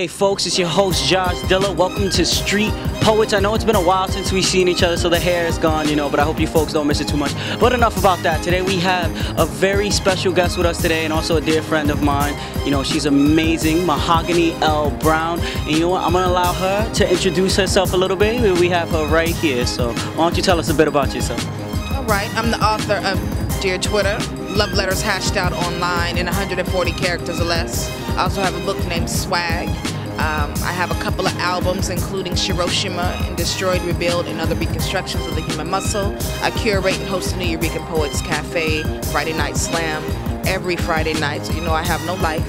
Hey folks, it's your host Josh Dilla. Welcome to Street Poets. I know it's been a while since we've seen each other, so the hair is gone, but I hope you folks don't miss it too much. But enough about that. Today we have a very special guest with us today, and also a dear friend of mine. She's amazing, Mahogany L. Brown. And you know what, I'm gonna allow her to introduce herself a little bit. We have her right here, so why don't you tell us a bit about yourself? All right, I'm the author of Dear Twitter, love letters hashed out online in 140 characters or less. I also have a book named Swag. I have a couple of albums, including Shiroshima and Destroyed, Rebuild, and Other Reconstructions of the Human Muscle. I curate and host the New Eureka Poets Cafe, Friday Night Slam, every Friday night, so I have no life.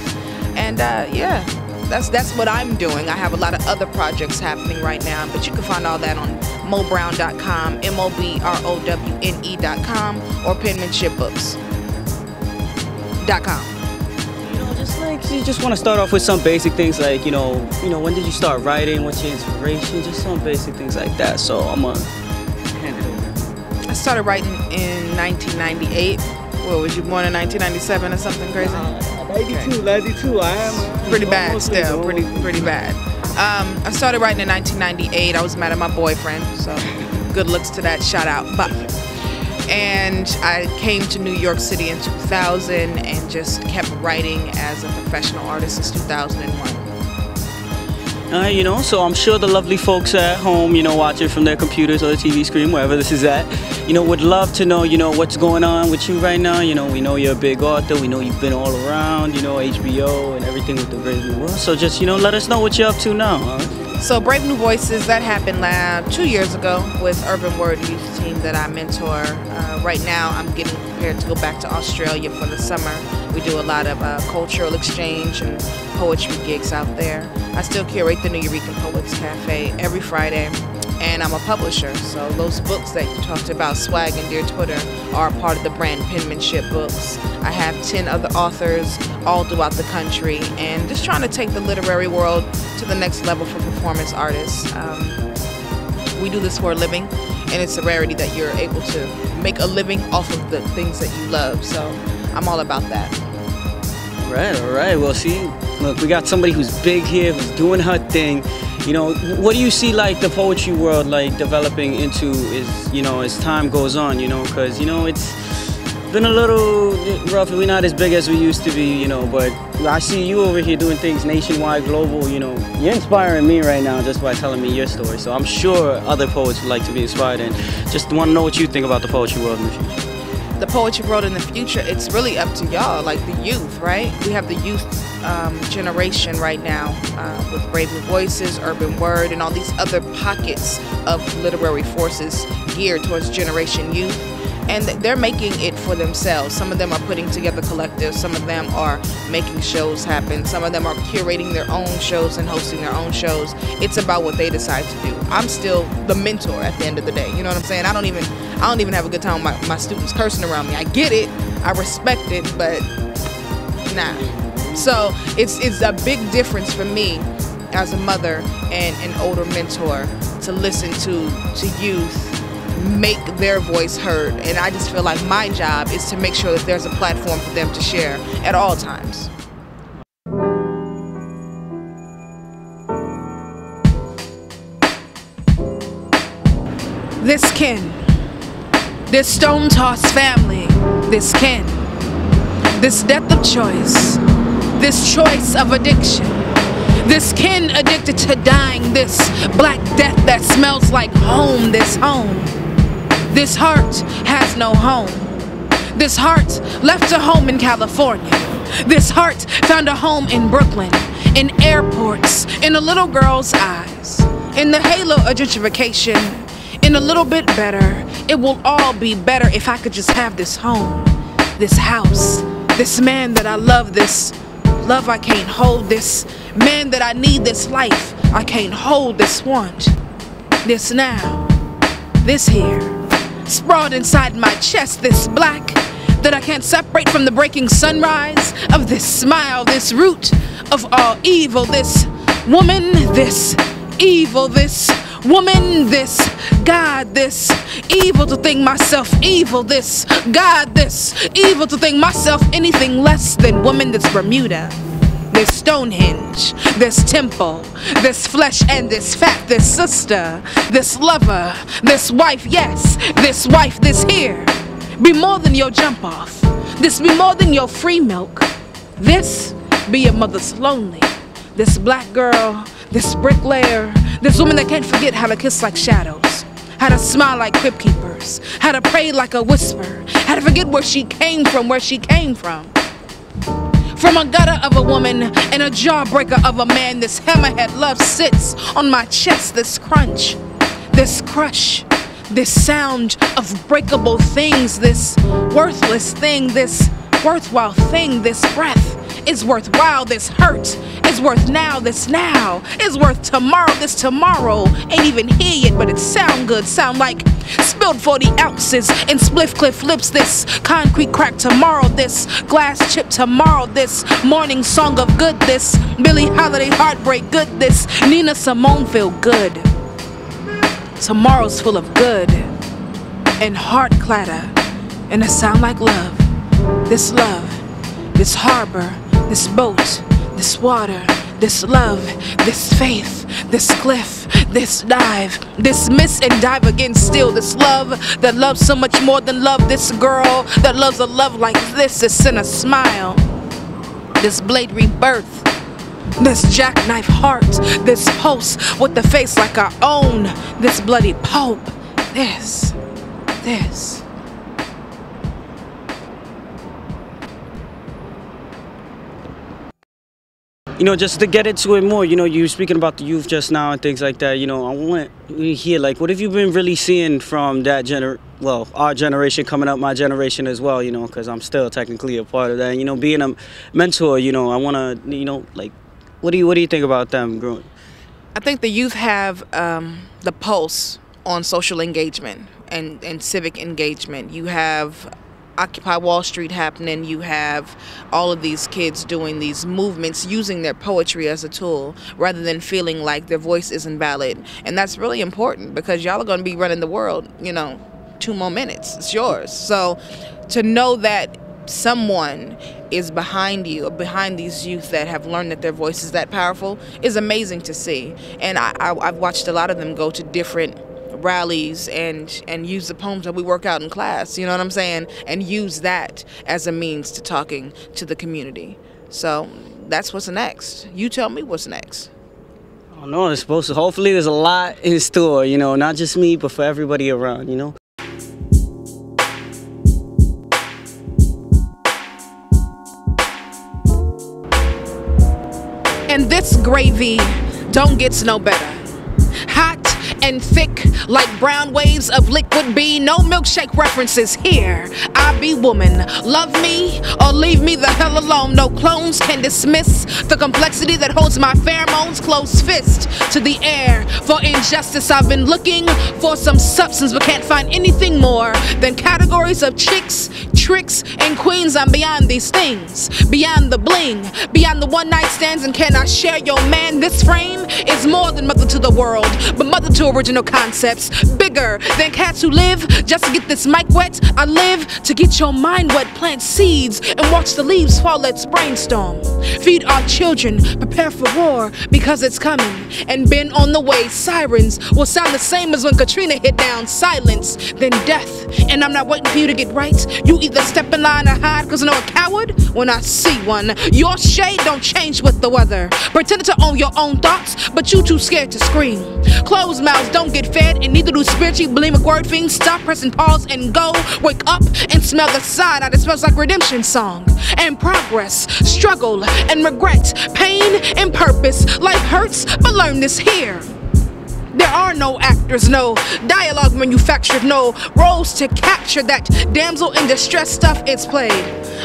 And yeah, that's what I'm doing. I have a lot of other projects happening right now, but you can find all that on mobrown.com, MOBROWNE.com, or penmanshipbooks.com. You just want to start off with some basic things like, when did you start writing? What's your inspiration? Just some basic things like that. So I'm going to hand it over. I started writing in 1998. What, was you born in 1997 or something crazy? 92. I am. Pretty bad still, pretty bad. I started writing in 1998. I was mad at my boyfriend, so good looks to that, shout out. And I came to New York City in 2000 and just kept writing as a professional artist since 2001. So I'm sure the lovely folks at home, watching from their computers or the TV screen, wherever this is at, would love to know, what's going on with you right now. We know you're a big author. We know you've been all around, HBO and everything with the Brave New World. So just, let us know what you're up to now. All right? So Brave New Voices, that happened 2 years ago with Urban Word Youth Team that I mentor. Right now I'm getting prepared to go back to Australia for the summer. We do a lot of cultural exchange and poetry gigs out there. I still curate the New Eureka Poets Cafe every Friday, and I'm a publisher. So those books that you talked about, Swag and Dear Twitter, are part of the brand Penmanship Books. I have 10 other authors all throughout the country, and just trying to take the literary world to the next level for performance artists. We do this for a living, and it's a rarity that you're able to make a living off of the things that you love. So I'm all about that. All right. Well, see, look, we got somebody who's big here, who's doing her thing. What do you see like the poetry world like developing into as time goes on, because, it's been a little rough. We're not as big as we used to be, but I see you over here doing things nationwide, global, You're inspiring me right now just by telling me your story. So I'm sure other poets would like to be inspired, and just want to know what you think about the poetry world in the future. The poetry world in the future, it's really up to y'all, like the youth, right? We have the youth generation right now with Brave New Voices, Urban Word, and all these other pockets of literary forces geared towards Generation Youth. And they're making it for themselves. Some of them are putting together collectives. Some of them are making shows happen. Some of them are curating their own shows and hosting their own shows. It's about what they decide to do. I'm still the mentor at the end of the day. You know what I'm saying? I don't even have a good time with my students cursing around me. I get it. I respect it, but nah. So it's a big difference for me as a mother and an older mentor to listen to youth make their voice heard, and I just feel like my job is to make sure that there's a platform for them to share at all times. This kin, this stone-tossed family, this kin, this death of choice, this choice of addiction, this kin addicted to dying, this black death that smells like home, this home. This heart has no home. This heart left a home in California. This heart found a home in Brooklyn, in airports, in a little girl's eyes, in the halo of gentrification, in a little bit better. It will all be better if I could just have this home, this house, this man that I love, this love I can't hold, this man that I need, this life I can't hold, this want, this now, this here. Sprawled inside my chest, this black that I can't separate from the breaking sunrise of this smile, this root of all evil, this woman, this evil, this woman, this God, this evil to think myself evil, this God, this evil to think myself anything less than woman, this Bermuda. this Stonehenge, this temple, this flesh and this fat, this sister, this lover, this wife, yes, this wife, this here. Be more than your jump off. This be more than your free milk. This be your mother's lonely. This black girl, this bricklayer, this woman that can't forget how to kiss like shadows, how to smile like crib keepers, how to pray like a whisper, how to forget where she came from, From a gutter of a woman and a jawbreaker of a man, this hammerhead love sits on my chest, this crunch, this crush, this sound of breakable things, this worthless thing, this worthwhile thing, this breath is worthwhile, this hurt is worth now, this now is worth tomorrow, this tomorrow ain't even here yet, but it sound good, sound like spilled 40 ounces in Spliff Cliff lips, this concrete crack tomorrow, this glass chip tomorrow, this morning song of good, this Billie Holiday heartbreak good, this Nina Simone feel good. Tomorrow's full of good and heart clatter and a sound like love, this harbor, this boat, this water, this love, this faith, this cliff, this dive, this miss and dive again still, this love that loves so much more than love, this girl that loves a love like this in a smile, this blade rebirth, this jackknife heart, this pulse with the face like our own, this bloody pulp, this. You know, just to get into it more, you know, you were speaking about the youth just now and things like that, you know, I want to hear, like, what have you been really seeing from that our generation coming up, my generation as well, you know, because I'm still technically a part of that, you know, being a mentor, you know, I want to, you know, like, what do you think about them growing? I think the youth have the pulse on social engagement and civic engagement. You have Occupy Wall Street happening, you have all of these kids doing these movements, using their poetry as a tool rather than feeling like their voice isn't valid. And that's really important because y'all are going to be running the world, you know, 2 more minutes, it's yours. So to know that someone is behind you, or behind these youth that have learned that their voice is that powerful, is amazing to see. And I've watched a lot of them go to different rallies and use the poems that we work out in class, you know what I'm saying, and use that as a means to talking to the community. So that's what's next. You tell me what's next. I don't know, it's supposed to, hopefully there's a lot in store, you know, not just me, but for everybody around, you know. And this gravy don't get no better. Hot and thick like brown waves of liquid be. No milkshake references here. I be woman. Love me or leave me the hell alone. No clones can dismiss the complexity that holds my pheromones. Close fist to the air for injustice. I've been looking for some substance but can't find anything more than categories of chicks, tricks, and queens. I'm beyond these things, beyond the bling, beyond the one night stands. And can I share your man? This frame is more than mother to the world, but mother to original concepts. Bigger than cats who live just to get this mic wet. I live to get your mind wet. Plant seeds and watch the leaves fall. Let's brainstorm. Feed our children. Prepare for war because it's coming and been on the way. Sirens will sound the same as when Katrina hit down. Silence, then death. And I'm not waiting for you to get right. You either step in line or hide, cause I know a coward when I see one. Your shade don't change with the weather. Pretending to own your own thoughts, but you too scared to scream. Closed mouths don't get fed, and neither do spiritually bulimic word fiends. Stop, pressing pause, and go. Wake up and smell the cyanide. It smells like redemption song and progress, struggle and regret, pain and purpose. Life hurts, but learn this here. There are no actors, no dialogue manufactured, no roles to capture that damsel in distress stuff is played.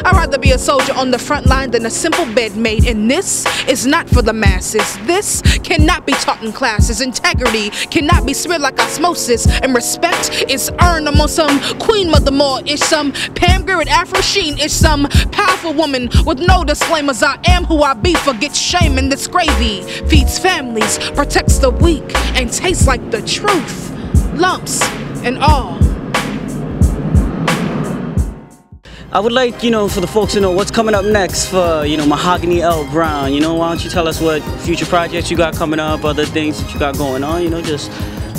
I'd rather be a soldier on the front line than a simple bedmaid. And this is not for the masses. This cannot be taught in classes. Integrity cannot be spread like osmosis. And respect is earned among some Queen Mother Moore-ish, some Pam Grier Afro Sheen-ish, some powerful woman with no disclaimers. I am who I be, forget shame. And this gravy feeds families, protects the weak, and tastes like the truth, lumps and all. I would like, for the folks to know what's coming up next for, Mahogany L. Brown. Why don't you tell us what future projects you got coming up, other things that you got going on, just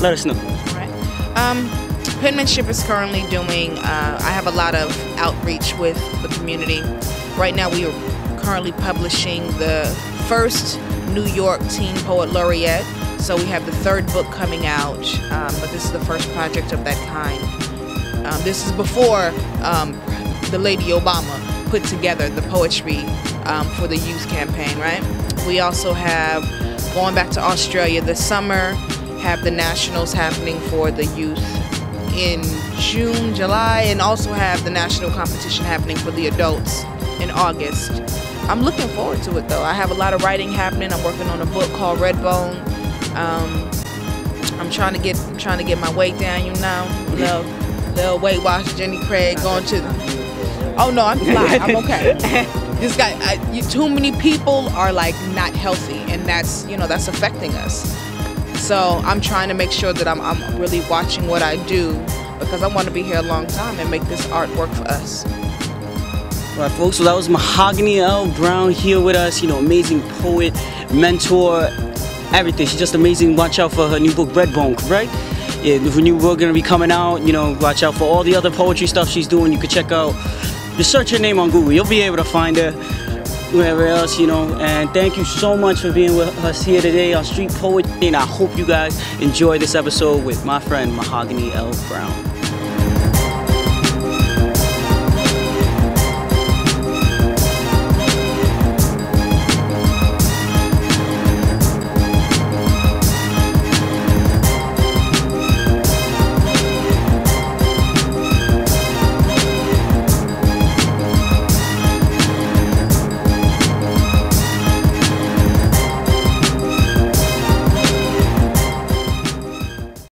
let us know. Right. Penmanship is currently doing, I have a lot of outreach with the community. Right now we are currently publishing the first New York Teen Poet Laureate. So we have the third book coming out, but this is the first project of that kind. This is before the Lady Obama put together the poetry for the youth campaign, right? We also have, going back to Australia this summer, have the nationals happening for the youth in June, July, and also have the national competition happening for the adults in August. I'm looking forward to it though. I have a lot of writing happening. I'm working on a book called Redbone. I'm trying to get my weight down, little Weight Watch, Jenny Craig going to. Oh no, I'm fine. I'm okay. This guy, too many people are like not healthy, and that's that's affecting us. So I'm trying to make sure that I'm really watching what I do, because I want to be here a long time and make this art work for us. All right, folks, so that was Mahogany L. Brown here with us, amazing poet, mentor, everything. She's just amazing. Watch out for her new book, Redbone, correct? Yeah, the new book gonna be coming out. Watch out for all the other poetry stuff she's doing. You can check out, just search her name on Google. You'll be able to find her wherever else, and thank you so much for being with us here today on Street Poetry, and I hope you guys enjoy this episode with my friend Mahogany L. Brown.